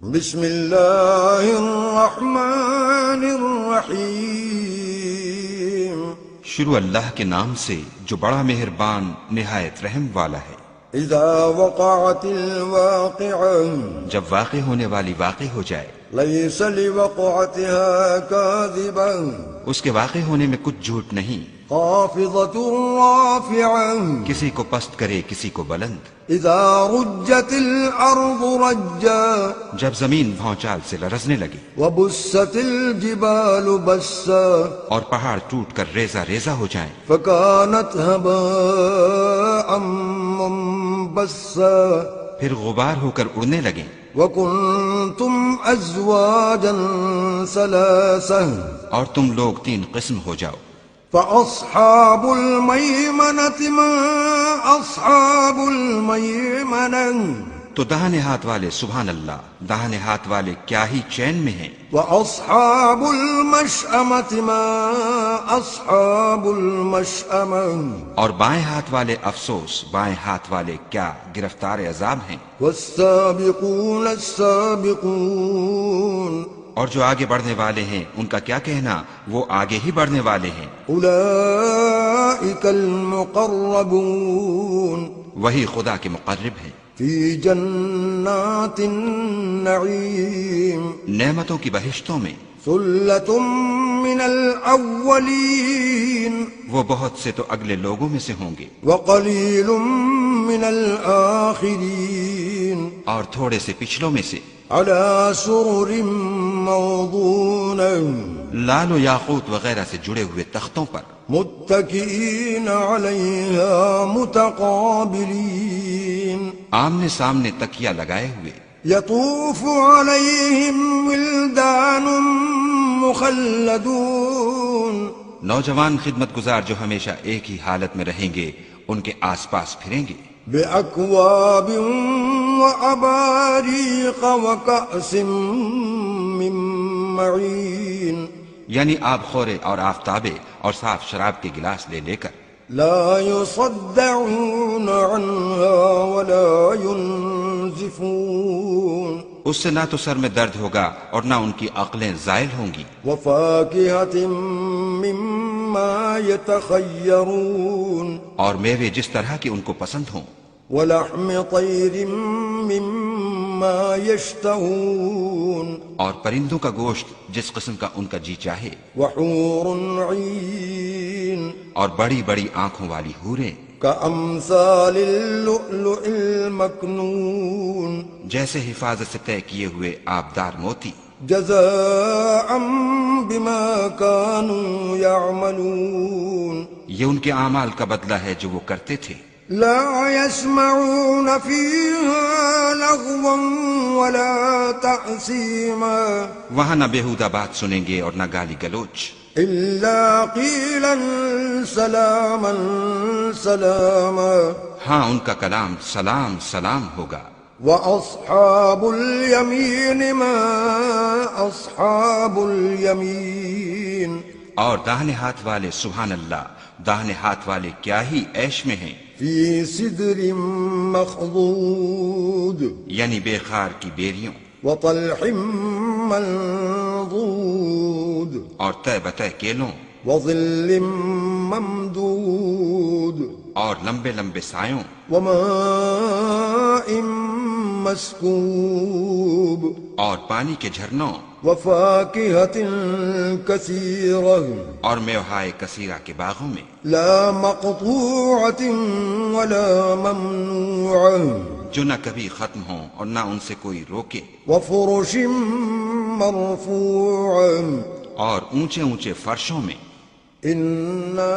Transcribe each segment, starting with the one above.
بسم اللہ الرحمن الرحیم۔ شروع اللہ کے نام سے جو بڑا مہربان نہایت رحم والا ہے۔ اذا وقعت الواقعہ، جب واقع ہونے والی واقع ہو جائے، لیس لوقعتها کاذبہ، اس کے واقع ہونے میں کچھ جھوٹ نہیں، خافضۃ رافعہ، کسی کو پست کرے کسی کو بلند۔ اذا رجت الارض رجا، جب زمین بھونچال سے لرزنے لگی، وبست الجبال بسا، اور پہاڑ ٹوٹ کر ریزہ ریزہ ہو جائیں، فكانت هباء منبثا، پھر غبار ہو کر اڑنے لگیں، وكنتم ازواجا ثلاثة، اور تم لوگ تین قسم ہو جاؤ۔ فاصحاب الميمنة ما اصحاب الميمنة، تو داہنے ہاتھ والے سبحان اللہ، داہنے ہاتھ والے کیا ہی چین میں ہیں، واصحاب المشأمة ما اصحاب المشأمة، اور بائیں ہاتھ والے افسوس، بائیں ہاتھ والے کیا گرفتار عذاب ہیں۔ والسابقون السابقون، اور جو آگے بڑھنے والے ہیں ان کا کیا کہنا، وہ آگے ہی بڑھنے والے ہیں۔ اولئک المقربون، وہی خدا کے مقرب ہیں، فی جنات النعیم، نعمتوں کی بہشتوں میں۔ ثلۃ من الاولین، وہ بہت سے تو اگلے لوگوں میں سے ہوں گے، وقلیل من الآخرین، اور تھوڑے سے پچھلوں میں سے۔ علی سرر موضونہ، لال و یاقوت وغیرہ سے جڑے ہوئے تختوں پر، متکئین علیہا متقابلین، آمنے سامنے تکیہ لگائے ہوئے۔ یطوف علیہم ولدان مخلدون، نوجوان خدمت گزار جو ہمیشہ ایک ہی حالت میں رہیں گے ان کے آس پاس پھریں گے، بأکواب وأباریق وکأس من معین، یعنی آب خورے اور آفتابے اور صاف شراب کے گلاس لے لے کر۔ لا يصدعون عنها ولا ينزفون، اس سے نہ تو سر میں درد ہوگا اور نہ ان کی عقلیں زائل ہوں گی۔ وفاکہۃ مما یتخیرون، اور میوے جس طرح کے ان کو پسند ہوں، ولحم طیر مما یشتہون، اور پرندوں کا گوشت جس قسم کا ان کا جی چاہے، وحور عین، اور بڑی بڑی آنکھوں والی حوریں، کامثال اللؤلؤ المکنون، جیسے حفاظت سے طے کیے ہوئے آبدار موتی، جزاء بما كانوا يعملون، یہ ان کے اعمال کا بدلہ ہے جو وہ کرتے تھے۔ لا يسمعون فيها لغوا ولا تأثيما، وہاں نہ بےہودہ بات سنیں گے اور نہ گالی گلوچ، إلا قيلا سلاما سلاما، ہاں ان کا کلام سلام سلام ہوگا۔ وأصحاب اليمين ما أصحاب اليمين، اور داہنے ہاتھ والے سبحان اللہ، داہنے ہاتھ والے کیا ہی عیش میں ہیں، في سدر مخضود، یعنی بے خار کی بیریوں، وطلح منضود، اور طے بتہ کیلوں، وظل ممدود، اور لمبے لمبے سایوں، وماء مسكوب، اور پانی کے جھرنوں، وفاكهة كثيرة، اور میوہائے کثیرہ کے باغوں میں، لا مقطوعة ولا ممنوعة، جو نہ کبھی ختم ہوں اور نہ ان سے کوئی روکے، وفرش مرفوعة، اور اونچے اونچے فرشوں میں۔ إنا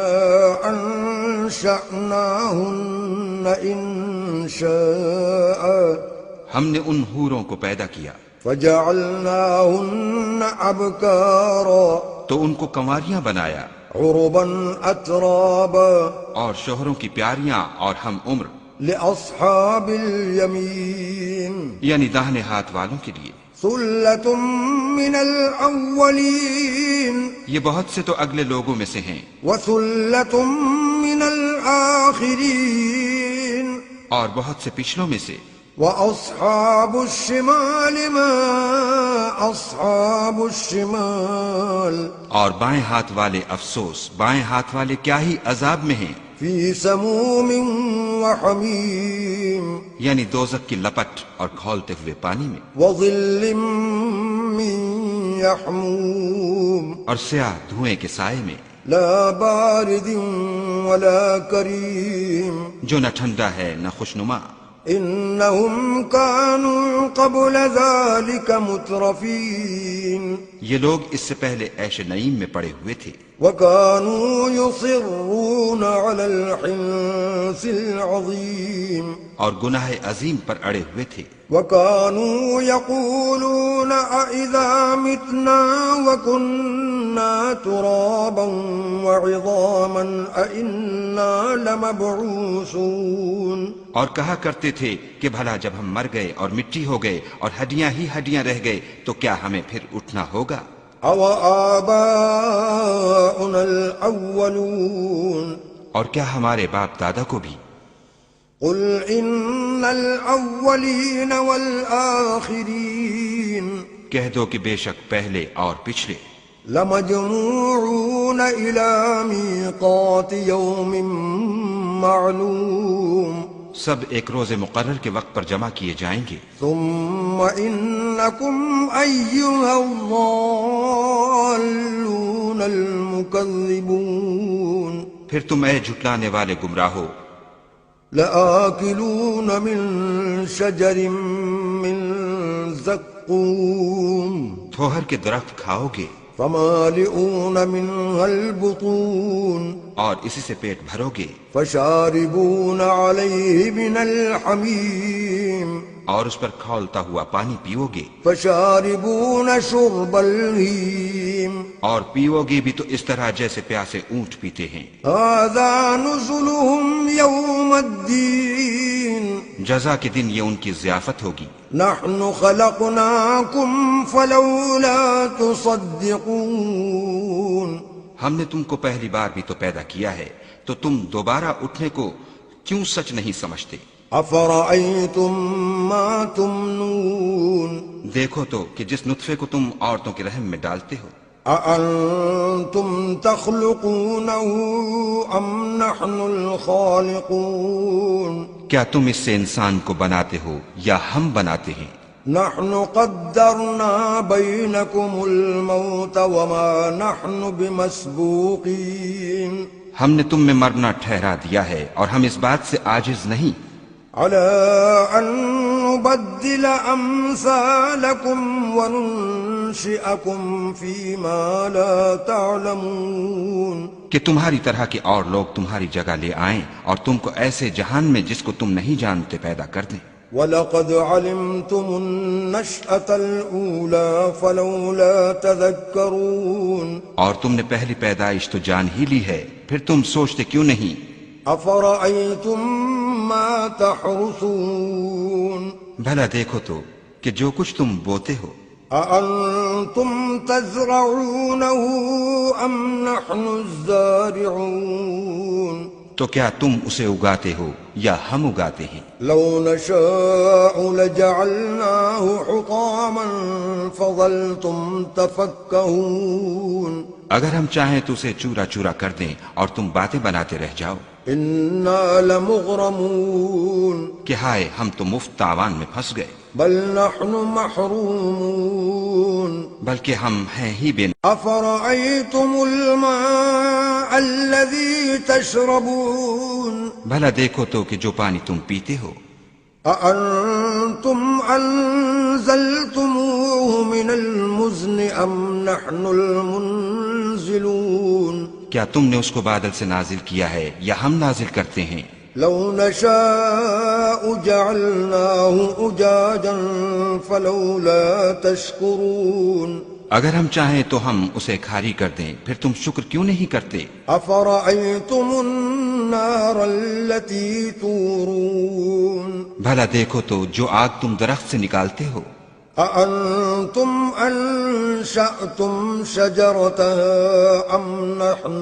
أنشأناهن إنشاء، ہم نے ان حوروں کو پیدا کیا فجعلناهن أبكارا، تو ان کو کنواریاں بنایا، عربا أترابا، اور شوہروں کی پیاریاں اور ہم عمر، لأصحاب اليمين، یعنی داہنے ہاتھ والوں کے لیے۔ ثلة من الأولين، یہ بہت سے تو اگلے لوگوں میں سے ہیں، وثلة من الآخرين، اور بہت سے پچھلوں میں سے۔ وأصحاب الشمال ما أصحاب الشمال اور بائیں ہاتھ والے افسوس، بائیں ہاتھ والے کیا ہی عذاب میں ہیں، في سموم وحميم یعنی دوزخ کی لپٹ اور کھولتے ہوئے پانی میں، وظل من يحموم اور سیاہ دھوئیں کے سائے میں، لا بارد ولا كريم جو نہ ٹھنڈا ہے نہ خوشنما۔ إنهم كانوا قبل ذلك مترفين یہ لوگ اس سے پہلے عیش نعیم میں پڑے ہوئے تھے، وكانوا يصرون على الحنث العظيم اور گناہ عظیم پر اڑے ہوئے تھے، وكانوا يقولون أإذا متنا وكنا ترابا وعظاما أإنا لمبعوثون اور کہا کرتے تھے کہ بھلا جب ہم مر گئے اور مٹی ہو گئے اور ہڈیاں ہی ہڈیاں رہ گئے تو کیا ہمیں پھر اٹھنا ہوگا؟ أو آباؤنا الأولون اور کیا ہمارے باپ دادا کو بھی؟ قل إن الأولين والآخرين کہہ دو کہ بے شک پہلے اور پچھلے لمجموعون إلى ميقات يوم معلوم سب ایک روز مقرر کے وقت پر جمع کیے جائیں گے، ثم إنكم أيها الضالون المكذبون پھر تم اے جھٹلانے والے گمراہو لآكلون من شجر من زقوم تھوہر کے درخت کھاؤ گے فمالئون منها البطون اور اسی سے پیٹ بھرو گے، فشاربون عليه من الحميم اور اس پر کھولتا ہوا پانی پیو گے، فشاربون شرب الهيم اور پیو گے بھی تو اس طرح جیسے پیاسے اونٹ پیتے ہیں۔ هذا نزلهم يوم الدين جزا کے دن یہ ان کی ضیافت ہوگی۔ نحن خلقناكم فلولا تصدقون ہم نے تم کو پہلی بار بھی تو پیدا کیا ہے، تو تم دوبارہ اٹھنے کو کیوں سچ نہیں سمجھتے؟ أفرأيتم ما تمنون دیکھو تو کہ جس نطفے کو تم عورتوں کے رحم میں ڈالتے ہو، أأنتم تخلقونه أم نحن الخالقون کیا تم اس سے انسان کو بناتے ہو یا ہم بناتے ہیں؟ نحن قدرنا بينكم الموت وما نحن بمسبوقين ہم نے تم میں مرنا ٹھہرا دیا ہے اور ہم اس بات سے عاجز نہیں على أن نبدل أمثالكم وننشئكم فيما لا تعلمون کہ تمہاری طرح کے اور لوگ تمہاری جگہ لے آئیں اور تم کو ایسے جہان میں جس کو تم نہیں جانتے پیدا کر دیں۔ وَلَقَدْ عَلِمْتُمُ النَّشْأَةَ الْأُولَى فَلَوْلَا تَذَكَّرُونَ اور تم نے پہلی پیدائش تو جان ہی لی ہے، پھر تم سوچتے کیوں نہیں؟ أَفَرَأَيْتُم مَّا تَحْرُثُونَ بھلا دیکھو تو کہ جو کچھ تم بوتے ہو، أَأَنتُمْ تَزْرَعُونَهُ أَمْ نَحْنُ الزَّارِعُونَ تو کیا تم اسے اگاتے ہو یا ہم اگاتے ہیں؟ لو نشاء لجعلناه حطاما فظلتم تفكهون اگر ہم چاہیں تو اسے چورا چورا کر دیں اور تم باتیں بناتے رہ جاؤ إنا لمغرمون کہ ہائے ہم تو مفت تاوان میں پھنس گئے، بل نحن محرومون بلکہ ہم ہیں ہی بے أفرأيتم الماء الذي تشربون بھلا دیکھو تو کہ جو پانی تم پیتے ہو، أأنتم أنزلتموه من المزن أم نحن المنزلون کیا تم نے اس کو بادل سے نازل کیا ہے یا ہم نازل کرتے ہیں؟ لو نشاء جعلناه أجاجا فلولا تشكرون اگر ہم چاہیں تو ہم اسے کھاری کر دیں، پھر تم شکر کیوں نہیں کرتے؟ أفرأيتم النار التي تورون بھلا دیکھو تو جو آگ تم درخت سے نکالتے ہو، أأنتم أنشأتم شجرتها أم نحن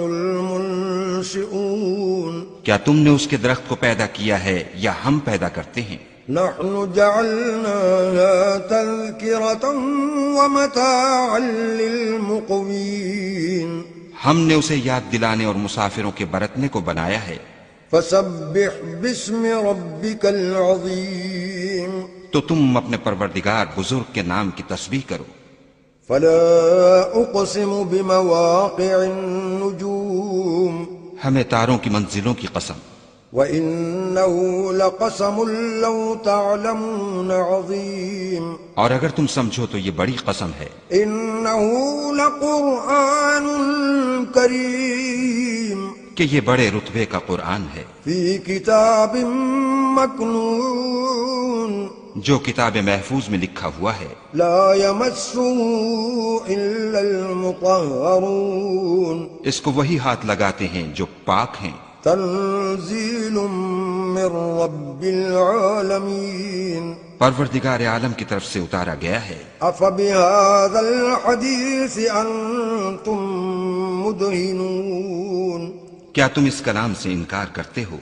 المنشئون کیا تم نے اس کے درخت کو پیدا کیا ہے یا ہم پیدا کرتے ہیں؟ نحن جعلناها تذكرة ومتاعا للمقوين ہم نے اسے یاد دلانے اور مسافروں کے برتنے کو بنایا ہے. فسبح باسم ربك العظيم تو تم اپنے پروردگار بزرگ کے نام کی تسبیح کرو. فلا اقسم بمواقع النجوم ہمیں تاروں کی منزلوں کی قسم. وإنه لقسم لو تعلمون عظيم اور اگر تم سمجھو تو یہ بڑی قسم ہے. إنه لقرآن كريم کہ یہ بڑے رتبے کا قرآن ہے في كتاب مكنون جو کتاب محفوظ میں لکھا ہوا ہے. لا يمسه إلا المطهرون اس کو وہی ہاتھ لگاتے ہیں جو پاک ہیں. تنزيل من رب العالمين پروردگار عالم کی طرف سے اتارا گیا ہے. أفبهذا الحديث أنتم مدهنون کیا تم اس کلام سے انکار کرتے ہو؟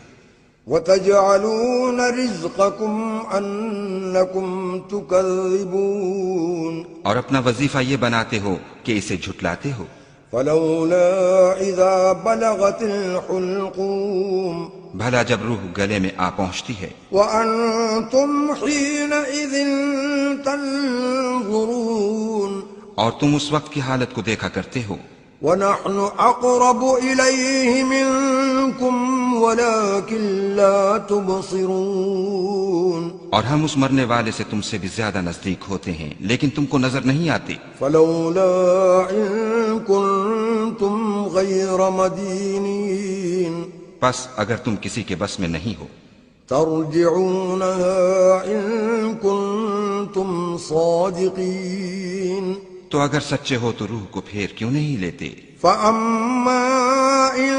وتجعلون رزقكم أنكم تكذبون اور اپنا وظیفہ یہ بناتے ہو کہ اسے جھٹلاتے ہو. فلولا إذا بلغت الحلقوم بھلا جب روح گلے میں آ پہنچتی ہے وأنتم حينئذ تنظرون اور تم اس وقت کی حالت کو دیکھا کرتے ہو. ونحن أقرب إليه منكم ولكن لا تبصرون اور ہم اس مرنے والے سے تم سے بھی زیادہ نزدیک ہوتے ہیں لیکن تم کو نظر نہیں آتی. فلولا إن كنتم غير مدينين پس اگر تم کسی کے بس میں نہیں ہو ترجعونها إن كنتم صادقين تو اگر سچے ہو تو روح کو پھیر کیوں نہیں لیتے. فأما إن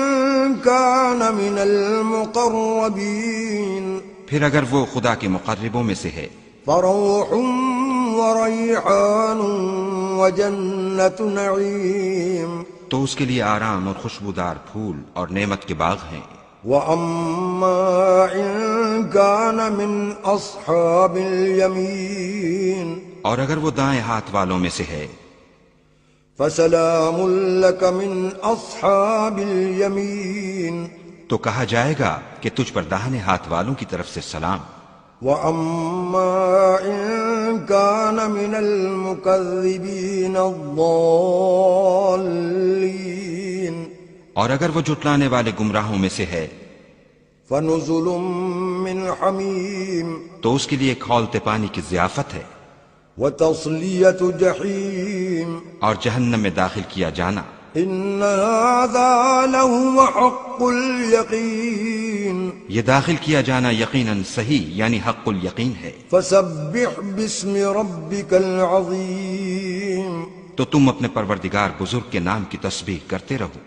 كان من المقربين پھر اگر وہ خدا کے مقربوں میں سے ہے فروح وريحان وجنة نعيم تو اس کے لیے آرام اور خوشبودار پھول اور نعمت کے باغ ہیں. وأما إن كان من أصحاب اليمين اور اگر وہ دائیں ہاتھ والوں میں سے ہے فسلام لك من أصحاب اليمين تو کہا جائے گا کہ تجھ پر داہنے ہاتھ والوں کی طرف سے سلام. وأما إن كان من المكذبين الضالين اور اگر وہ جھٹلانے والے گمراہوں میں سے ہے فنزل من حميم تو اس کے لیے کھولتے پانی کی ضیافت ہے وتصلية جحيم اور جہنم میں داخل کیا جانا. إن هذا لهو حق اليقين یہ داخل کیا جانا یقیناً صحیح یعنی حق الیقین ہے. فسبح باسم ربك العظيم تو تم اپنے پروردگار بزرگ کے نام کی تسبیح کرتے رہو.